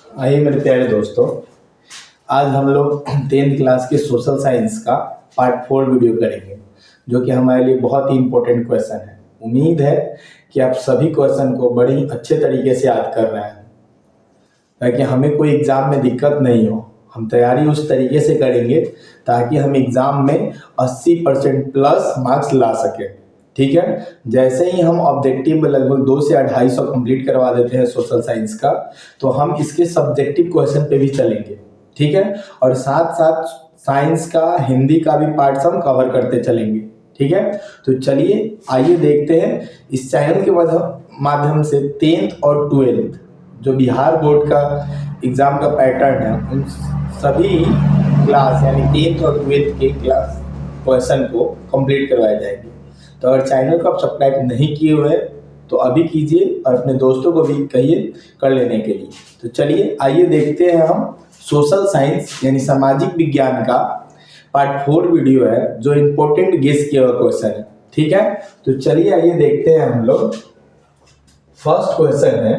आइए मेरे प्यारे दोस्तों, आज हम लोग 10th क्लास के सोशल साइंस का पार्ट 4 वीडियो करेंगे, जो कि हमारे लिए बहुत ही इम्पोर्टेंट क्वेश्चन है। उम्मीद है कि आप सभी क्वेश्चन को बड़ी अच्छे तरीके से याद कर रहे हैं, ताकि हमें कोई एग्ज़ाम में दिक्कत नहीं हो। हम तैयारी उस तरीके से करेंगे ताकि हम एग्ज़ाम में 80% प्लस मार्क्स ला सकें। ठीक है, जैसे ही हम ऑब्जेक्टिव में लगभग 200 से 250 कंप्लीट करवा देते हैं सोशल साइंस का, तो हम इसके सब्जेक्टिव क्वेश्चन पे भी चलेंगे। ठीक है, और साथ साथ साइंस का, हिंदी का भी पार्ट्स हम कवर करते चलेंगे। ठीक है, तो चलिए आइए देखते हैं इस चैनल के माध्यम से 10th और 12th जो बिहार बोर्ड का एग्ज़ाम का पैटर्न है, उन सभी क्लास यानी 10th और 12th के क्लास क्वेश्चन को कंप्लीट करवाए जाएंगे। तो अगर चैनल को आप सब्सक्राइब नहीं किए हुए हैं तो अभी कीजिए और अपने दोस्तों को भी कहिए कर लेने के लिए। तो चलिए आइए देखते हैं हम सोशल साइंस यानी सामाजिक विज्ञान का पार्ट 4 वीडियो है, जो इम्पोर्टेंट गेस किया हुआ क्वेश्चन है। ठीक है, तो चलिए आइए देखते हैं हम लोग। फर्स्ट क्वेश्चन है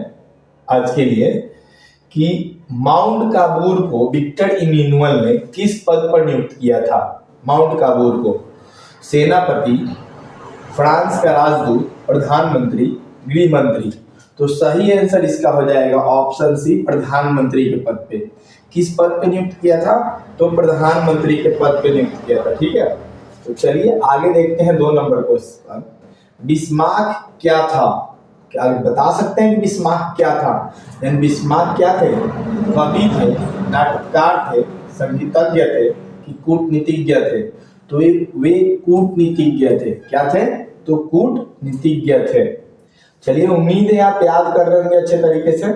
आज के लिए कि माउंट काबूर को विक्टर इमैनुअल ने किस पद पर नियुक्त किया था। माउंट काबूर को सेनापति, फ्रांस का राजदूत, प्रधानमंत्री, गृह मंत्री। तो सही आंसर इसका हो जाएगा ऑप्शन सी, प्रधानमंत्री के पद पे। किस पद पे नियुक्त किया था? तो प्रधानमंत्री के पद पे नियुक्त किया था। ठीक है, तो चलिए आगे देखते हैं 2 नंबर क्वेश्चन। बिस्मार्क क्या था? क्या आप बता सकते हैं कि बिस्मार्क क्या था? यानी बिस्मार्क क्या थे? कवि थे, नाटककार थे, संगीतज्ञ थे कि कूटनीतिज्ञ थे? तो वे कूटनीतिज्ञ थे। क्या थे? तो कूटनीतिज्ञ थे। चलिए, उम्मीद है आप याद कर रहे होंगे अच्छे तरीके से,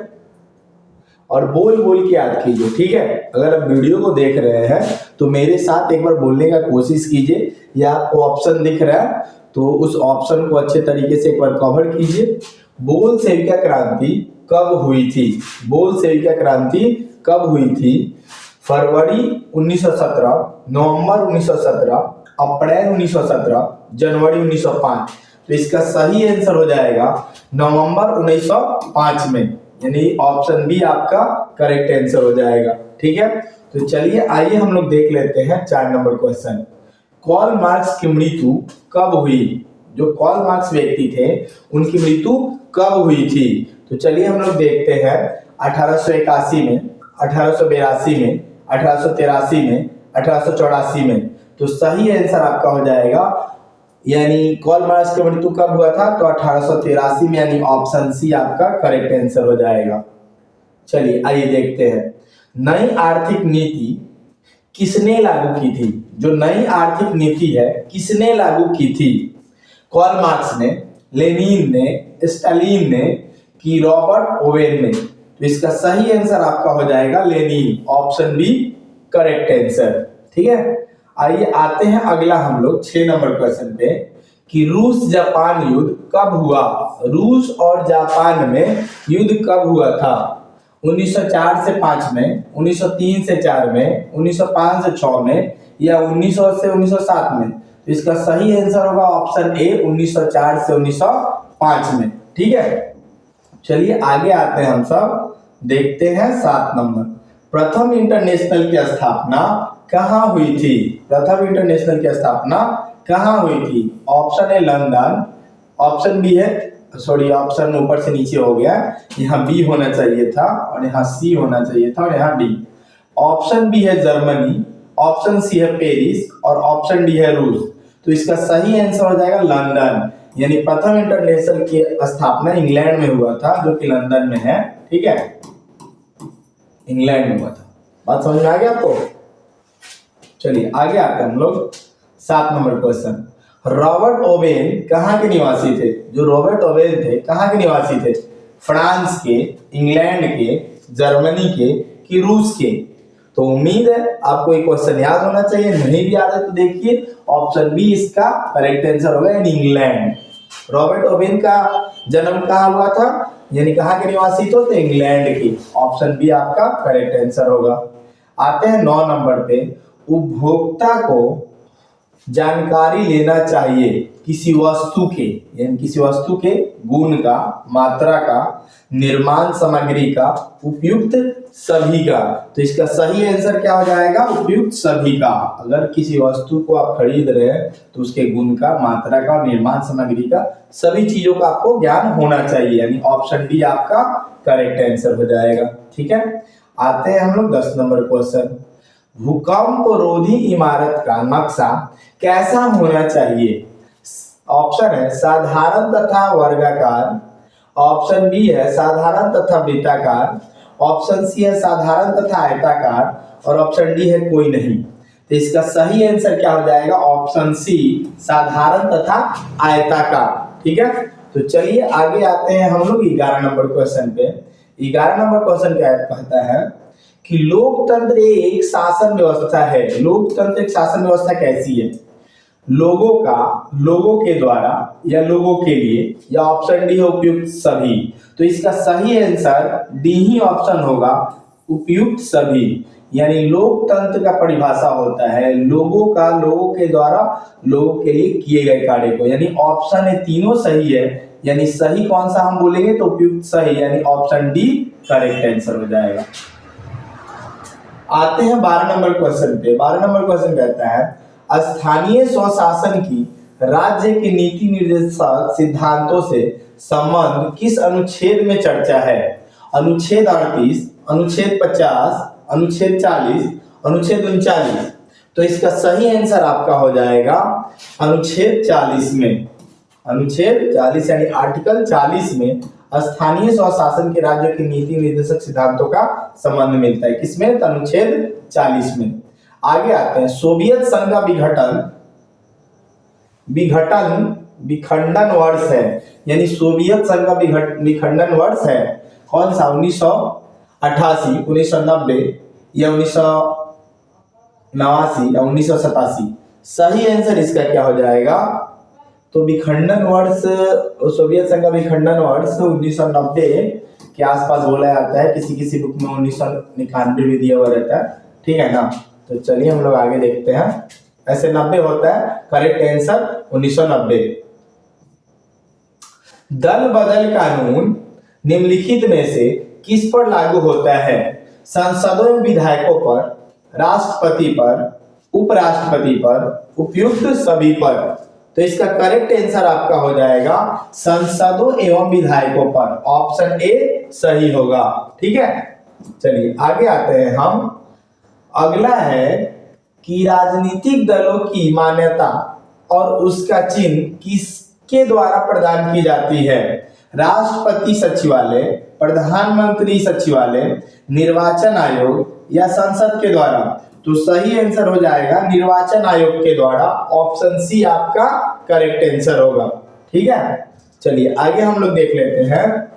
और बोल बोल के याद कीजिए। ठीक है, अगर आप वीडियो को देख रहे हैं तो मेरे साथ एक बार बोलने का कोशिश कीजिए, या आपको ऑप्शन दिख रहा है तो उस ऑप्शन को अच्छे तरीके से एक बार कवर कीजिए। बोल सेविका क्रांति कब हुई थी? बोल सेविका क्रांति कब हुई थी? फरवरी 1917, नवंबर 1917, अप्रैल 1917, जनवरी 1905। तो इसका सही आंसर हो जाएगा नवंबर 1905 में, यानी ऑप्शन बी आपका करेक्ट आंसर हो जाएगा। ठीक है, तो चलिए आइए हम लोग देख लेते हैं 4 नंबर क्वेश्चन। कार्ल मार्क्स की मृत्यु कब हुई? जो कार्ल मार्क्स व्यक्ति थे उनकी मृत्यु कब हुई थी? तो चलिए हम लोग देखते हैं 1881 में, 1882 में, 1883 में, 1884 में। तो सही आंसर आपका हो जाएगा, यानी कार्ल मार्क्स की मृत्यु कब हुआ था? तो 1883 में, यानी ऑप्शन सी आपका करेक्ट आंसर हो जाएगा। चलिए आइए देखते हैं, नई आर्थिक नीति किसने लागू की थी? जो नई आर्थिक नीति है किसने लागू की थी? कार्ल मार्क्स ने, लेनिन ने, स्टालिन ने कि रॉबर्ट ओवेन ने? तो इसका सही आंसर आपका हो जाएगा Lenin, option B correct answer. ठीक है, आइए आते हैं अगला हम लोग 6 नंबर क्वेश्चन पे कि रूस जापान युद्ध कब हुआ? रूस और जापान में युद्ध कब हुआ था? 1904 से 5 में, 1903 से 4 में, 1905 से 6 में, या 1900 से 1907 में? तो इसका सही आंसर होगा ऑप्शन ए, 1904 से 1905 में। ठीक है, चलिए आगे आते हैं हम सब, देखते हैं 7 नंबर। प्रथम इंटरनेशनल की स्थापना कहाँ हुई थी? प्रथम इंटरनेशनल की स्थापना कहाँ हुई थी? Option A London, option B है, सॉरी ऑप्शन ऊपर से नीचे हो गया, यहाँ बी होना चाहिए था और यहाँ सी होना चाहिए था और यहाँ डी। ऑप्शन बी है जर्मनी, ऑप्शन सी है पेरिस और ऑप्शन डी है रूस। तो इसका सही आंसर हो जाएगा लंदन, यानी प्रथम इंटरनेशनल की स्थापना इंग्लैंड में हुआ था, जो कि लंदन में है। ठीक है, इंग्लैंड में हुआ था। बात समझ में आ गया आपको? चलिए आगे आते हैं हम लोग 7 नंबर क्वेश्चन। रॉबर्ट ओवेन कहाँ के निवासी थे? जो रॉबर्ट ओवेन थे कहाँ के निवासी थे? फ्रांस के, इंग्लैंड के, जर्मनी के कि रूस के? तो उम्मीद है आपको ये क्वेश्चन याद होना चाहिए। नहीं भी याद है तो देखिए ऑप्शन बी इसका करेक्ट आंसर होगा, यानी इंग्लैंड। रॉबर्ट ओवेन का जन्म कहाँ हुआ था, यानी कहाँ के निवासी तो इंग्लैंड के। ऑप्शन बी आपका करेक्ट आंसर होगा। आते हैं 9 नंबर पे, उपभोक्ता को जानकारी लेना चाहिए किसी वस्तु के, यानी किसी वस्तु के गुण का, मात्रा का, निर्माण सामग्री का, उपयुक्त सभी का। तो इसका सही आंसर क्या हो जाएगा? उपयुक्त सभी का। अगर किसी वस्तु को आप खरीद रहे हैं तो उसके गुण का, मात्रा का और निर्माण सामग्री का, सभी चीजों का आपको ज्ञान होना चाहिए, यानी ऑप्शन डी आपका करेक्ट आंसर हो जाएगा। ठीक है, आते हैं हम लोग 10 नंबर क्वेश्चन। भूकंप रोधी इमारत का नक्शा कैसा होना चाहिए? ऑप्शन है साधारण तथा वर्गाकार, ऑप्शन बी है साधारण तथा वृत्ताकार, ऑप्शन सी है साधारण तथा आयताकार और ऑप्शन डी है कोई नहीं। तो इसका सही आंसर क्या हो जाएगा? ऑप्शन सी साधारण तथा आयताकार। ठीक है, तो चलिए आगे आते हैं हम लोग 11 नंबर क्वेश्चन पे। 11 नंबर क्वेश्चन क्या कहता है कि लोकतंत्र एक शासन व्यवस्था है। लोकतंत्र एक शासन व्यवस्था कैसी है? लोगों का, लोगों के द्वारा या लोगों के लिए, या ऑप्शन डी है उपयुक्त सभी। तो इसका सही आंसर डी ही ऑप्शन होगा, उपयुक्त सभी। यानी लोकतंत्र का परिभाषा होता है लोगों का, लोगों के द्वारा, लोगों के लिए किए गए कार्य को। यानी ऑप्शन है तीनों सही है, यानी सही कौन सा हम बोलेंगे तो उपयुक्त सही, यानी ऑप्शन डी करेक्ट आंसर हो जाएगा। आते हैं 12 नंबर क्वेश्चन पे। 12 नंबर क्वेश्चन कहता है स्थानीय स्वशासन की राज्य के नीति निर्देशक सिद्धांतों से संबंध किस अनुच्छेद में चर्चा है? अनुच्छेद 38, अनुच्छेद 50, अनुच्छेद 40, अनुच्छेद 39। तो इसका सही आंसर आपका हो जाएगा अनुच्छेद 40 में। अनुच्छेद 40 यानी आर्टिकल 40 में स्थानीय स्वशासन के राज्यों के नीति निर्देशक सिद्धांतों का संबंध मिलता है। किसमें? अनुच्छेद 40 में। आगे आते हैं सोवियत संघ का विखंडन वर्ष है, यानी सोवियत संघ का विखंडन वर्ष है कौन सा? 1988, 1990 या 1989 या 1987। सही आंसर इसका क्या हो जाएगा? तो विखंडन वर्ष, सोवियत संघ का विखंडन वर्ष 1990 के आसपास बोला जाता है। किसी किसी बुक में 1999 भी दिया हुआ रहता है। ठीक है ना, तो चलिए हम लोग आगे देखते हैं। ऐसे 90 होता है, करेक्ट आंसर 1990। दल बदल कानून निम्नलिखित में से किस पर लागू होता है? सांसदों एवं विधायकों पर, राष्ट्रपति पर, उपराष्ट्रपति पर, उपयुक्त सभी पर। तो इसका करेक्ट आंसर आपका हो जाएगा सांसदों एवं विधायकों पर। ऑप्शन ए सही होगा। ठीक है, चलिए आगे आते हैं हम। अगला है कि राजनीतिक दलों की मान्यता और उसका चिन्ह किसके द्वारा प्रदान की जाती है? राष्ट्रपति सचिवालय, प्रधानमंत्री सचिवालय, निर्वाचन आयोग या संसद के द्वारा? तो सही आंसर हो जाएगा निर्वाचन आयोग के द्वारा। ऑप्शन सी आपका करेक्ट आंसर होगा। ठीक है, चलिए आगे हम लोग देख लेते हैं।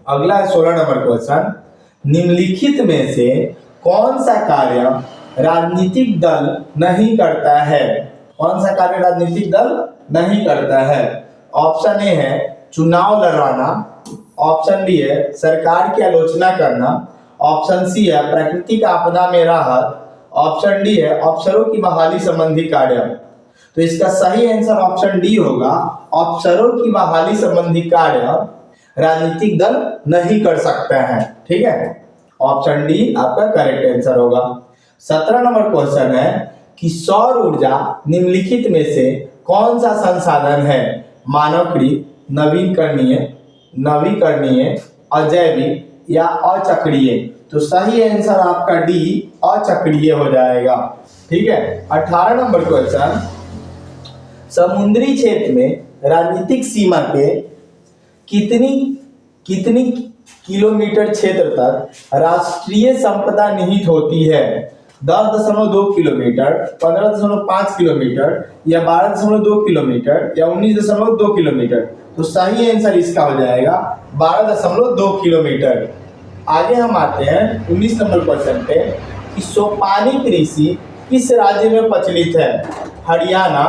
अगला है 16 नंबर क्वेश्चन। निम्नलिखित में से कौन सा कार्य राजनीतिक दल नहीं करता है? कौन सा कार्य राजनीतिक दल नहीं करता है? ऑप्शन ए है चुनाव लड़वाना, ऑप्शन बी है सरकार की आलोचना करना, ऑप्शन सी है प्राकृतिक आपदा में राहत, ऑप्शन डी है अफसरों की बहाली संबंधी कार्य। तो इसका सही आंसर ऑप्शन डी होगा, अफसरों की बहाली संबंधी कार्य राजनीतिक दल नहीं कर सकता है। ठीक है, ऑप्शन डी आपका करेक्ट आंसर होगा। 17 नंबर क्वेश्चन है कि सौर ऊर्जा निम्नलिखित में से कौन सा संसाधन है? मानवकृत, नवीकरणीय, अजैविक या अचक्रीय? तो सही आंसर आपका डी अचक्रीय हो जाएगा। ठीक है, 18 नंबर क्वेश्चन। समुद्री क्षेत्र में राजनीतिक सीमा के कितनी किलोमीटर क्षेत्र तक राष्ट्रीय संपदा निहित होती है? 10.2 किलोमीटर, 15.5 किलोमीटर या 12.2 किलोमीटर या 19.2 किलोमीटर? तो सही आंसर इसका हो जाएगा 12.2 किलोमीटर। आगे हम आते हैं 19 नंबर क्वेश्चन पे कि सोपानी कृषि किस राज्य में प्रचलित है? हरियाणा,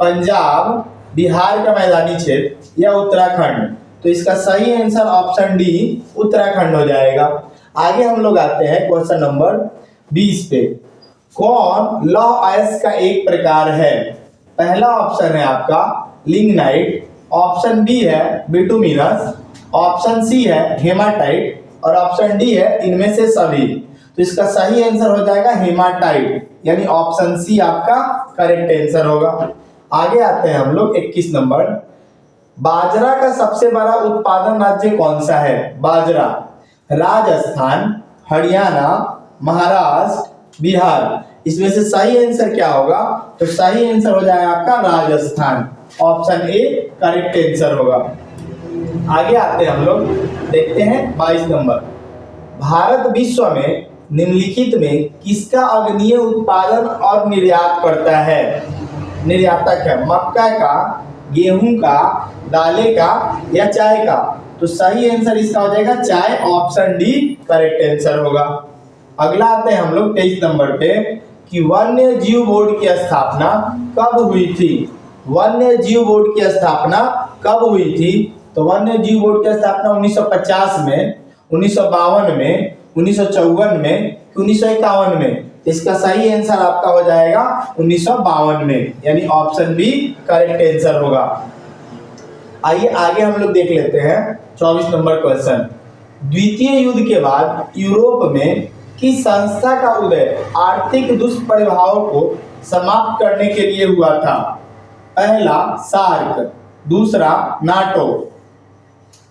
पंजाब, बिहार का मैदानी क्षेत्र या उत्तराखंड? तो इसका सही आंसर ऑप्शन डी उत्तराखंड हो जाएगा। आगे हम लोग आते हैं क्वेश्चन नंबर 20 पे। कौन लौह अयस्क का एक प्रकार है? पहला ऑप्शन है आपका लिग्नाइट, ऑप्शन बी है बिटुमिनस, ऑप्शन सी है हेमाटाइट और ऑप्शन डी है इनमें से सभी। तो इसका सही आंसर हो जाएगा हेमाटाइट, यानी ऑप्शन सी आपका करेक्ट आंसर होगा। आगे आते हैं हम लोग 21 नंबर। बाजरा का सबसे बड़ा उत्पादन राज्य कौन सा है? बाजरा, राजस्थान, हरियाणा, महाराष्ट्र, बिहार। इसमें से सही आंसर क्या होगा? तो सही आंसर हो जाएगा आपका Rajasthan, option A correct answer होगा। आगे आते हैं हम लोग, देखते हैं 22 नंबर। भारत विश्व में निम्नलिखित में किसका अग्रणीय उत्पादन और निर्यात करता है? निर्याता क्या? मक्का का, गेहूं का, दालें का या चाय का? तो सही आंसर इसका हो जाएगा चाय, ऑप्शन डी करेक्ट आंसर होगा। अगला आते हैं हम लोग 23 नंबर पे कि वन्य जीव बोर्ड की स्थापना कब हुई थी? वन्य जीव बोर्ड की स्थापना कब हुई थी? तो वन्य जीव बोर्ड की स्थापना 1950 में, 1952 में, 1954 में, 1951 में। इसका सही आंसर आपका हो जाएगा 1952 में, यानी ऑप्शन बी करेक्ट आंसर होगा। आइए आगे हम लोग देख लेते हैं 24 नंबर क्वेश्चन। द्वितीय युद्ध के बाद यूरोप में किस संस्था का उदय आर्थिक दुष्प्रभावों को समाप्त करने के लिए हुआ था? पहला सार्क, दूसरा नाटो,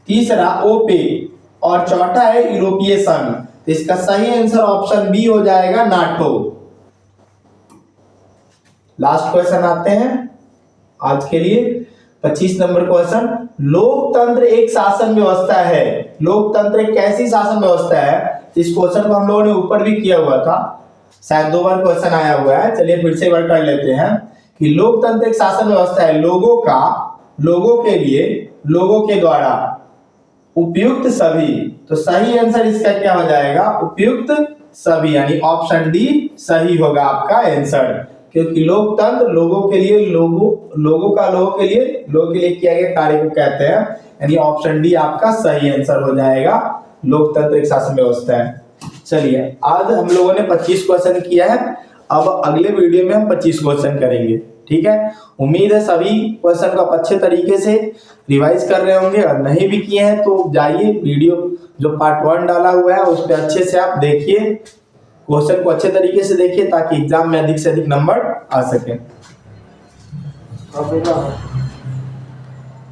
तीसरा ओपेक और चौथा है यूरोपीय संघ। तो इसका सही आंसर ऑप्शन बी हो जाएगा नाटो। लास्ट क्वेश्चन आते हैं आज के लिए 25 नंबर क्वेश्चन। लोकतंत्र एक शासन व्यवस्था है। लोकतंत्र एक कैसी शासन व्यवस्था है? इस क्वेश्चन को हम लोगों ने ऊपर भी किया हुआ था, शायद 2 बार क्वेश्चन आया हुआ है। चलिए फिर से एक बार कर लेते हैं कि लोकतंत्र एक शासन व्यवस्था है लोगों का, लोगों के लिए, लोगों के द्वारा, उपयुक्त सभी। तो सही आंसर इसका क्या हो जाएगा? उपयुक्त सभी, यानी ऑप्शन डी सही होगा आपका आंसर, क्योंकि लोकतंत्र लोगों के लिए, लोगों के लिए किया गया कार्य को कहते हैं, यानी ऑप्शन डी आपका सही आंसर हो जाएगा। लोकतंत्र एक शासन व्यवस्था है। चलिए आज हम लोगों ने 25 क्वेश्चन किया है, अब अगले वीडियो में हम 25 क्वेश्चन करेंगे, ठीक है। उम्मीद है सभी क्वेश्चन को अच्छे तरीके से रिवाइज कर रहे होंगे, और नहीं भी किए हैं तो जाइए वीडियो जो पार्ट 1 डाला हुआ है उस पर अच्छे से आप देखिए, क्वेश्चन को अच्छे तरीके से देखिए ताकि एग्जाम में अधिक से अधिक नंबर आ सके।